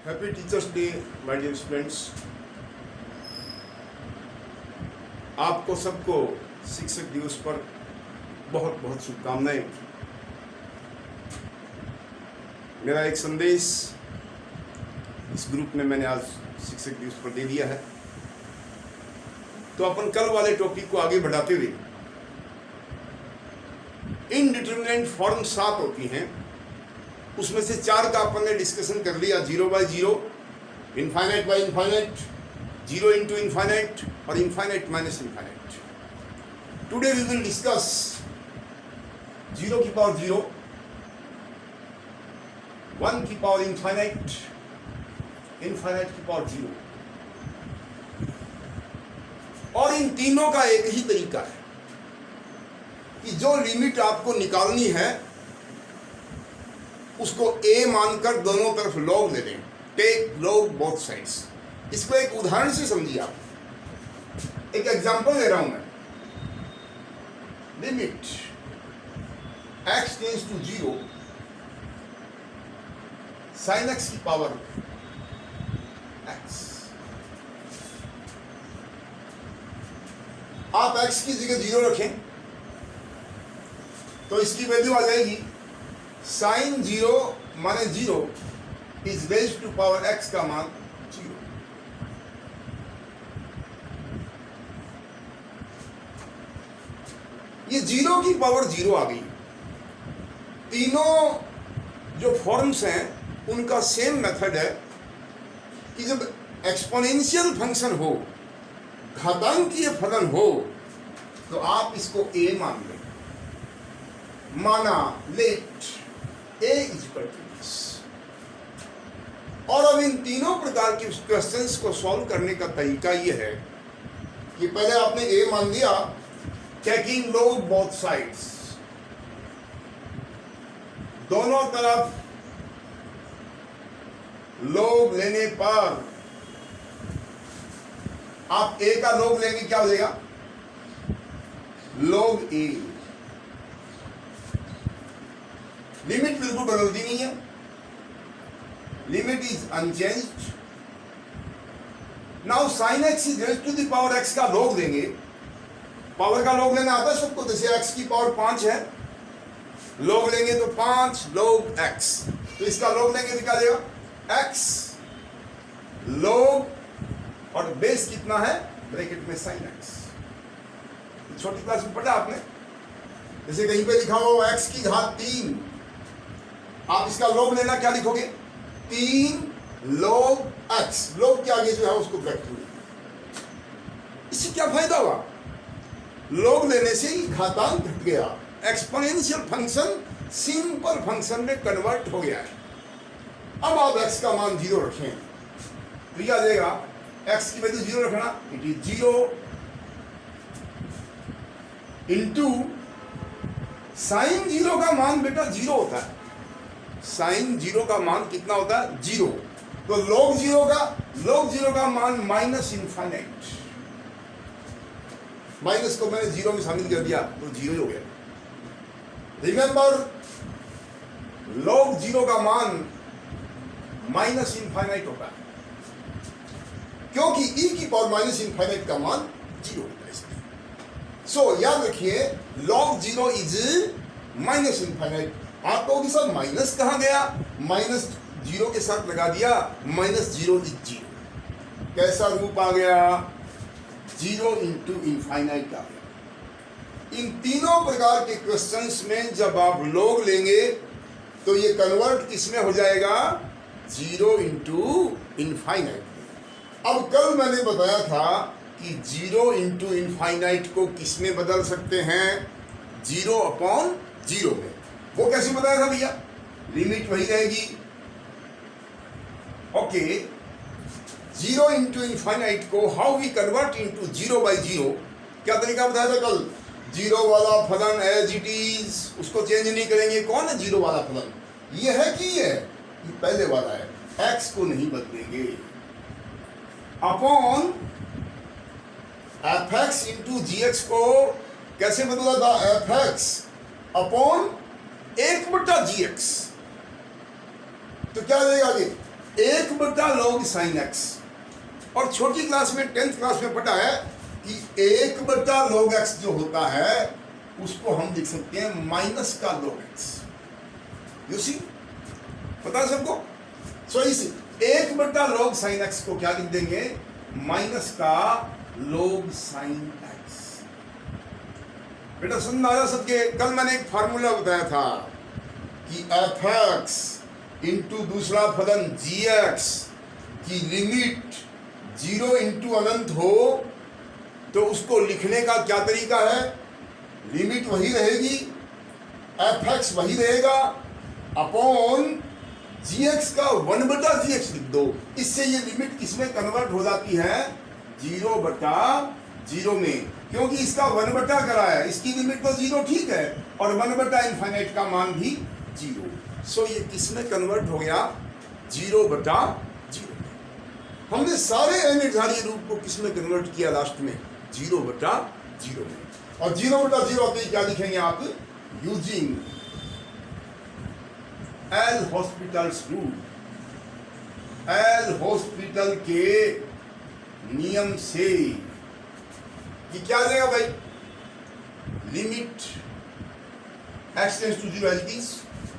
Happy teachers day my dear students. आपको सबको शिक्षक दिवस पर बहुत बहुत शुभकामनाएं। मेरा एक संदेश इस ग्रुप में मैंने आज शिक्षक दिवस पर दे दिया है। तो अपन कल वाले टॉपिक को आगे बढ़ाते हुए इनडिटरमिनेट फॉर्म 7 होती हैं, उसमें से 4 का अपन ने डिस्कशन कर लिया। 0 by 0, infinite by infinite, 0 into infinite और infinite minus infinite. Today we will discuss 0 की पावर 0, 1 की पावर इनफाइनाइट, इनफाइनाइट की पावर 0। और इन तीनों का एक ही तरीका है कि जो लिमिट आपको निकालनी है उसको a मानकर दोनों तरफ लॉग ले लें। Take log both sides. इसको एक उदाहरण से समझिए। आप एक एग्जांपल दे रहा हूं मैं। Limit x tends to 0 sin x की पावर x। आप x की जगह 0 रखें तो इसकी वैल्यू आ जाएगी साइन 0 माने 0 is raise to power x का मान 0। ये 0 की पावर 0 आ गई। तीनों जो फॉर्म्स हैं उनका सेम मेथड है कि जब एक्सपोनेंशियल फंक्शन हो, घातांकीय फलन हो, तो आप इसको a मान लें। माना let a equal to this. और अब इन तीनों प्रकार के क्वेश्चंस को सॉल्व करने का तरीका यह है कि पहले आपने a मान लिया, टेकिंग लॉग बोथ साइड्स, दोनों तरफ लॉग लेने पर आप a का लॉग लेंगे, क्या हो जाएगा? Log a। लिमिट बिल्कुल बदलती नहीं है, limit is unchanged. Now sine x is raised to the power x का लॉग लेंगे। पावर का लॉग लेना आता है सबको। जैसे x की पावर 5 है, लॉग लेंगे तो 5 लॉग x। तो इसका लॉग लेंगे तो क्या देगा? x लॉग और बेस कितना है? ब्रैकेट में साइन x। छोटी क्लास में पढ़ा आपने। जैसे कहीं पे लिखा हो x की घात 3, आप इसका लॉग लेना, क्या लिखोगे? 3 log x। log के आगे जो है उसको ब्रैकेट में। इससे क्या फायदा हुआ? log लेने से ही घातांक घट गया, एक्सपोनेंशियल फंक्शन सिंपल फंक्शन में कन्वर्ट हो गया है। अब आप x का मान 0 रखें तो यह आ जाएगा, x की वैल्यू 0 रखना, इट इज 0 इंटू साइन 0 का मान बेटा 0 होता है। साइन 0 का मान कितना होता है? 0। तो log 0 का मान माइनस इनफाइनाइट। माइनस को मैंने 0 में शामिल कर दिया तो 0 हो गया। रिमेंबर, log 0 का मान माइनस इनफाइनाइट होता है क्योंकि e की पावर माइनस इनफाइनाइट का मान 0 होता है। सो याद रखिए, log 0 इज माइनस इनफाइनाइट। आप कहोगे सर माइनस कहाँ गया? माइनस 0 के साथ लगा दिया, माइनस 0 इज 0। कैसा रूप आ गया? 0 इंटू इनफाइनाइट आ गया। इन तीनों प्रकार के क्वेश्चंस में जब आप लॉग लेंगे तो ये कन्वर्ट किसमें हो जाएगा? 0 इंटू इनफाइनाइट। अब कल मैंने बताया था कि 0 इंटू इनफाइनाइट को किसमें बदल सकते हैं? 0 अपॉन 0 में। वो कैसे बताया था भैया? लिमिट वही रहेगी। ओके, 0 इंटू इनफाइनाइट को how we convert into 0 by 0, क्या तरीका बताया था कल? 0 वाला फलन एज इट इज, उसको चेंज नहीं करेंगे। कौन है 0 वाला फलन? ये है कि ये पहले वाला है, x को नहीं बदलेंगे। अपॉन fx इंटू gx को कैसे बदला था? fx upon 1/gx। तो क्या देगा ये? 1/log sin x, और छोटी क्लास में 10th क्लास में पढ़ा है कि 1/log x जो होता है उसको हम लिख सकते हैं माइनस का log x। यू सी, पता सबको? सो इस 1/log sin x को क्या लिख देंगे? माइनस का log sin x। बेटा सुनना आ रहा सबके? कल मैंने एक फार्मूला बताया था कि fx इंटू दूसरा फलन gx की लिमिट 0 इंटू अनंत हो तो उसको लिखने का क्या तरीका है? लिमिट वही रहेगी, fx वही रहेगा, अपॉन gx का 1/gx लिख दो। इससे ये लिमिट किसमें कन्वर्ट हो जाती है? 0/0 में, क्योंकि इसका 1/, करा है, इसकी लिमिट तो 0 ठीक है, और 1/∞ का मान भी 0। सो ये किसमें कन्वर्ट हो गया? 0/0। हमने सारे अनिर्धारित रूप को किसमें कन्वर्ट किया? लास्ट में 0/0 में। और 0/0 आते ही क्या लिखेंगे आप? Using L hospital's rule, L hospital के नियम से कि क्या आ जाएगा भाई? Limit x tends to 0 as it is.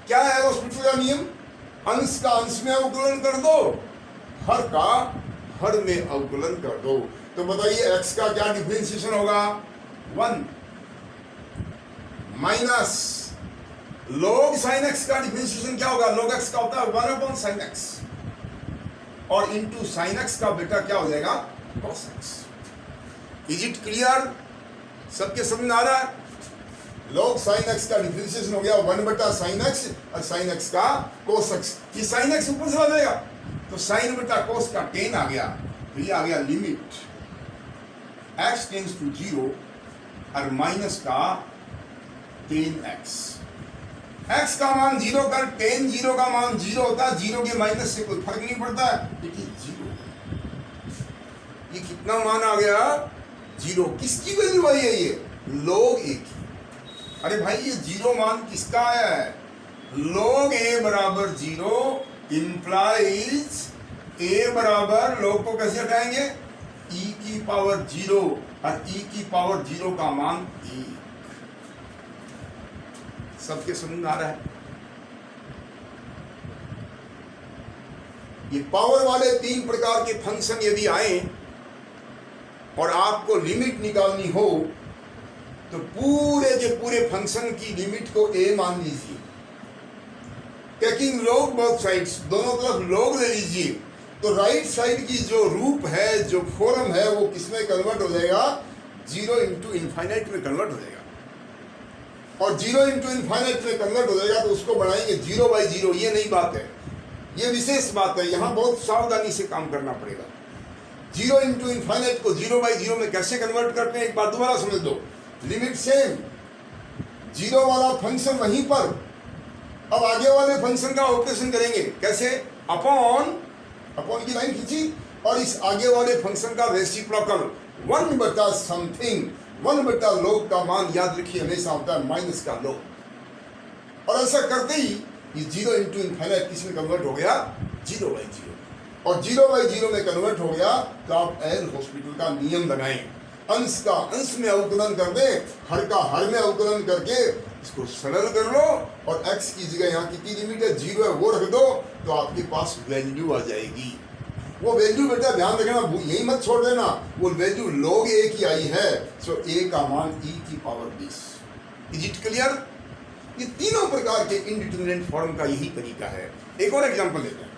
क्या है एल हॉस्पिटल का नियम? अंश का अंश में अवकलन कर दो, हर का हर में अवकलन कर दो। तो बताइए x का क्या डिफरेंशिएशन होगा? 1 माइनस log sin x का डिफरेंशिएशन क्या होगा? log x का होता है 1/sin x, और इंटू sin x का बेटा क्या हो जाएगा? cos x। Is it clear? सबके समझ में आ रहा है? log sin x का डिफरेंशिएशन हो गया 1/sin x, और sin x का cos x। ये sin x ऊपर से आ जाएगा तो sin बटा cos का 10 आ गया। तो ये आ गया लिमिट x टेंड्स टू 0 और माइनस का 10x। x का मान 0 कर 10, 0 का मान 0 होता है, 0 के माइनस से कोई फर्क नहीं पड़ता है, लेकिन 0। ये कितना मान आ गया? 0। किसकी वैल्यू आई है? ये log a की। अरे भाई ये 0 मान किसका आया है? log a बराबर 0 इंप्लाइज a बराबर, log को कैसे हटाएंगे? e की पावर 0, और e की पावर 0 का मान 1। सबके समझ में आ रहा है? ये पावर वाले 3 प्रकार के फंक्शन यदि आए और आपको लिमिट निकालनी हो तो पूरे के पूरे फंक्शन की लिमिट को a मान लीजिए, टेकिंग log बोथ साइड्स, दोनों तरफ log ले लीजिए, तो राइट साइड की जो रूप है, जो फॉर्म है, वो किसमें कन्वर्ट हो जाएगा? 0 इंटू इन्फाइनाइट में कन्वर्ट हो जाएगा। और 0 इंटू इन्फाइनाइट में कन्वर्ट हो जाएगा तो उसको बढ़ाएंगे 0/0। ये नहीं बात है, ये विशेष बात है, यहाँ बहुत सावधानी से काम करना पड़ेगा। 0 इंटू इन्फाइनाइट को 0/0 में कैसे कन्वर्ट करते हैं? एक बात दोबारा समझ लो। लिमिट सेम, 0 वाला फंक्शन वहीं पर, अब आगे वाले फंक्शन का ऑपरेशन करेंगे कैसे? अपॉन की लाइन खींची, और इस आगे वाले फंक्शन का रेसिप्रोकल 1/समथिंग, 1/log का मान याद रखिए हमेशा होता है माइनस का log, और ऐसा करते ही ये 0 इंटू इन्फाइनाइट किस में कन्वर्ट हो गया? 0/0। और 0/0 में कन्वर्ट हो गया तो आप एल हॉस्पिटल का नियम लगाएं, अंश का अंश में अवकलन कर दे, हर का हर में अवकलन करके इसको सरल कर लो, और x की जगह यहाँ कितनी लिमिट है? 0 है, वो रख दो, तो आपके पास वैल्यू आ जाएगी। वो वैल्यू बेटा ध्यान रखना, यही मत छोड़ देना, वो वैल्यू log a की आई है। सो a का मान e की पावर 20। Is it clear? ये तीनों प्रकार के इंडिटरमिनेट फॉर्म का यही तरीका है। एक और एग्जांपल लेते हैं।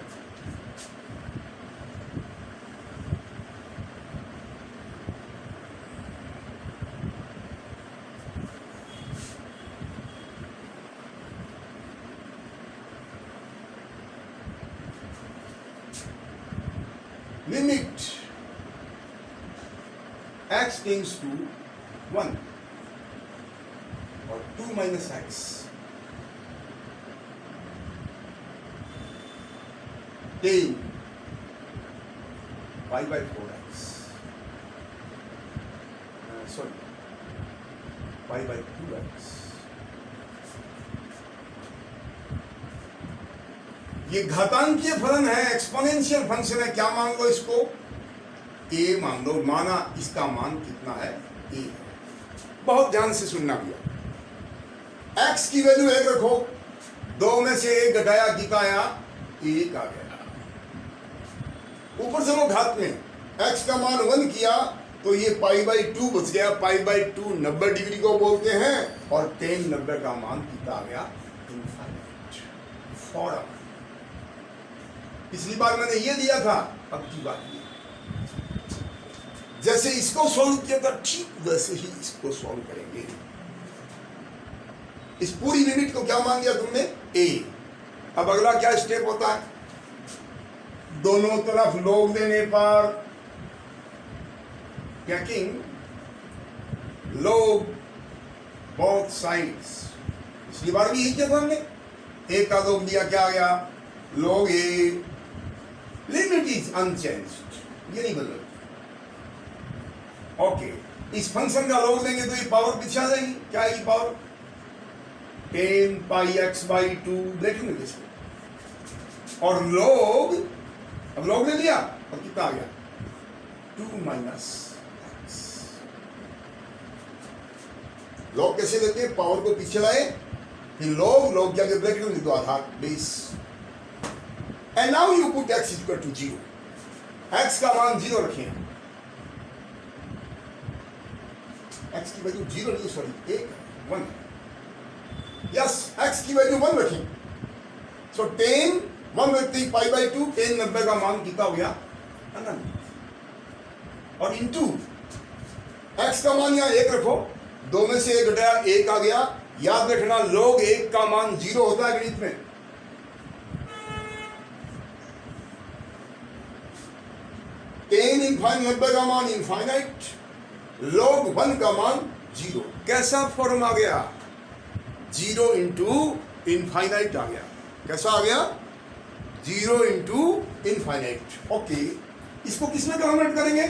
लिमिट x टेंड्स टू 1 और 2 minus x, ten π/4x, sorry π/2x। ये घातांकीय फलन है, एक्सपोनेंशियल फंक्शन है, क्या मान लो इसको, ए मान लो, माना इसका मान कितना है, ए। बहुत ध्यान से सुनना भैया, एक्स की वैल्यू एक रखो, दो में से एक घटाया कितना आया, एक आ गया। ऊपर से वो घात में एक्स का मान 1 किया तो ये π/2 बच गया। π/2 90 डिग्री को बोलते हैं, और tan 90 का मान कितना आ गया, इनफाइनाइट फॉर्म। पिछली बार मैंने ये दिया था, अब की बात ये, जैसे इसको सॉल्व किया था ठीक वैसे ही इसको सॉल्व करेंगे। इस पूरी लिमिट को क्या मान दिया तुमने, a। अब अगला क्या स्टेप होता है, दोनों तरफ log देने पर टैकिंग log both sides। पिछली बार भी यही किया था हमने, a का log दिया, क्या आ गया, log a, limit is unchanged, ये नहीं बदल। ओके, इस फंक्शन का log देंगे तो ये पावर पीछे आ जाएगी, क्या आएगी पावर, tan πx/2 देखेंगे किसको, और log, अब log ले लिया और कितना आ गया, 2 - x। log कैसे लेते हैं, पावर को पीछे लाए, फिर log के आगे ब्रैकेट में लिख दो आधार base, and now you put x equal to 0। x का मान 0 रखें, x की वैल्यू 0 नहीं, सॉरी 1, यस, x की वैल्यू 1 रखें। सो tan 1 रखते ही π/2, tan 90 का मान कितना हो गया, अनंत। और इंटू x का मान यहां 1 रखो, दो में से 1 घटाया 1 आ गया। याद रखना log 1 का मान 0 होता है गणित में। tan इनफाइनाइट 90 का मान इनफाइनाइट, log 1 का मान 0। कैसा फॉर्म आ गया, 0 इंटू इनफाइनाइट आ गया। कैसा आ गया, 0 इंटू इनफाइनाइट। ओके, इसको किसमें कन्वर्ट करेंगे,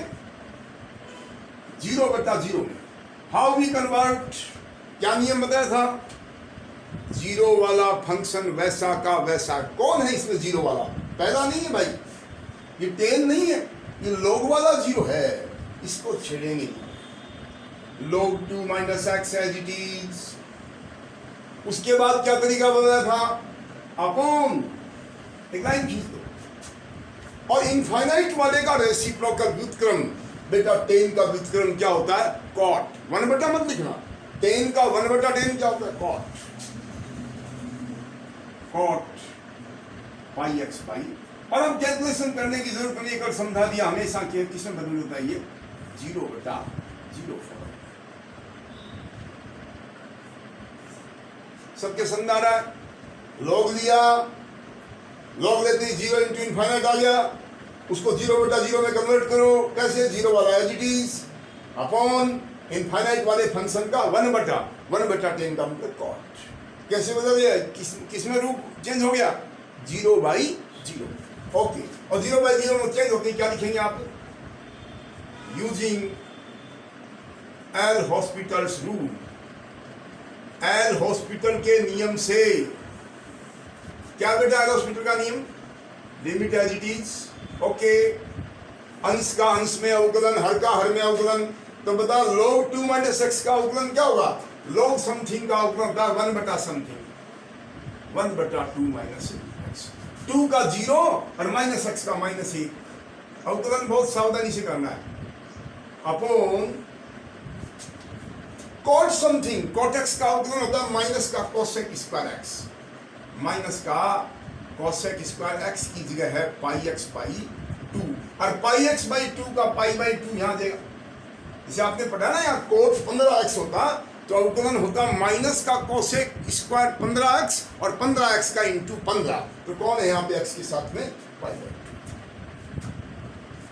0/0 में। हाउ वी कन्वर्ट, क्या नियम बताया था, 0 वाला फंक्शन वैसा का वैसा। कौन है इसमें 0 वाला, पहला नहीं है भाई, ये tan नहीं है, ये log वाला 0 है, इसको छेड़ेंगे। log 2 - x as it is. उसके बाद क्या तरीका बताया था, अपॉन, एक लाइन खींच दो, और इनफाइनाइट वाले का रेसिप्रोकल व्युत्क्रम, बेटा tan का व्युत्क्रम क्या होता है, cot। 1/, मत लिखना, tan का 1/tan क्या होता है, cot πx/। और अब कैलकुलेशन करने की जरूरत नहीं, कर समझा दिया हमेशा कि किसमें बदल होता है, ये 0/0 फॉर्म। सबके समझ आ रहा है, log लिया, log लेते ही 0 इंटू इनफाइनाइट आ गया, उसको 0/0 में कन्वर्ट करो। कैसे, 0 वाला as it is, upon infinite वाले फंक्शन का 1/tan का मतलब cot। कैसे बदल गया, किसमें रूप चेंज हो गया, 0/0। ओके, और 0/0 में चेंज होते क्या लिखेंगे आप, using L hospital's rule. L hospital के नियम से, क्या बेटा एल हॉस्पिटल का नियम, limit as it is. Okay, अंश का अंश में अवकलन, हर का हर में अवकलन। तो बता, log 2 - x का अवकलन क्या होगा, log समथिंग का अवकलन होता है 1/something, 1/2 - x। 2 का 0 और -x का -1। अवकलन बहुत सावधानी से करना है। Upon cot something, cot x का अवकलन होता है माइनस का cosec स्क्वायर x, माइनस का cosec स्क्वायर x की जगह है πx/2, और πx/2 का π/2 यहां देगा। जैसे आपने पढ़ा ना, यहाँ cot 15x होता तो अवकलन होता माइनस का cosec स्क्वायर 15x और 15x का इंटू 15। तो कौन है यहाँ पे x के साथ में, π/2।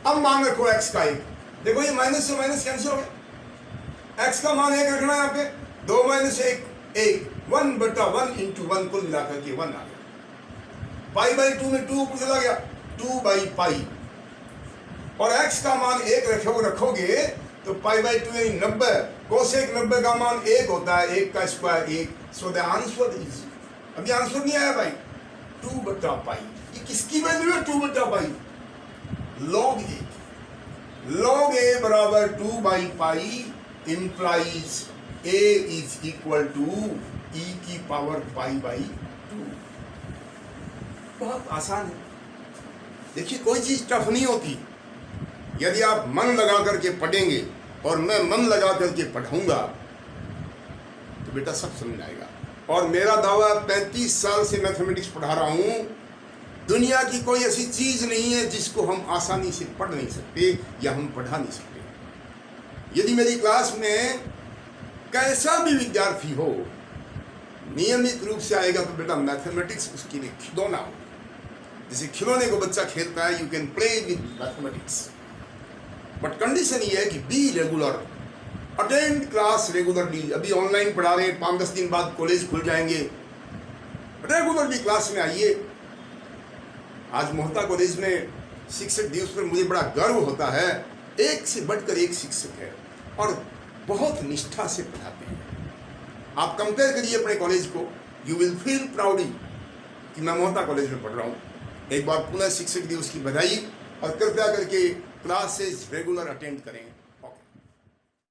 अब मान रखो x का 1, देखो ये माइनस से माइनस कैंसिल हो गया, x का मान 1 रखना यहाँ पे, 2 - 1 1, 1/1 इंटू 1 कुल मिलाकर के 1 आ गया। π/2 में 2 ऊपर चला गया, 2/π, और x का मान 1 रखोगे तो π/2 यानी 90, कोसेक 90 का मान 1 होता है, 1 का square 1। So the answer is, अभी आंसर नहीं आया भाई, 2/π। ये किसकी वैल्यू है 2 बटा पाई? Log A. लॉग ए बराबर 2 by pi implies a is equal to e की पावर पाई बाई 2। बहुत आसान है। देखिए कोई चीज टफ नहीं होती। यदि आप मन लगा करके पढ़ेंगे और मैं मन लगा करके पढ़ाऊंगा तो बेटा सब समझ आएगा। और मेरा दावा 35 साल से मैथमेटिक्स पढ़ा रहा हूं, दुनिया की कोई ऐसी चीज नहीं है जिसको हम आसानी से पढ़ नहीं सकते या हम पढ़ा नहीं सकते। यदि मेरी क्लास में कैसा भी विद्यार्थी हो नियमित रूप से आएगा तो बेटा मैथमेटिक्स उसके लिए खिलौना हो। जैसे खिलौने को बच्चा खेलता है, you can play with mathematics, but condition ये है कि be regular, attend class regularly. अभी ऑनलाइन पढ़ा रहे हैं, 5-10 दिन बाद कॉलेज खुल जाएंगे, रेगुलरली क्लास में आइए। आज मोहता कॉलेज में शिक्षक दिवस पर मुझे बड़ा गर्व होता है, एक से बढ़कर एक शिक्षक है और बहुत निष्ठा से पढ़ाते हैं। आप कंपेयर करिए अपने कॉलेज को, यू विल फील प्राउडी कि मैं मोहता कॉलेज में पढ़ रहा हूँ। एक बार पुनः शिक्षक दिवस की बधाई और कृपया करके क्लासेस रेगुलर अटेंड करें।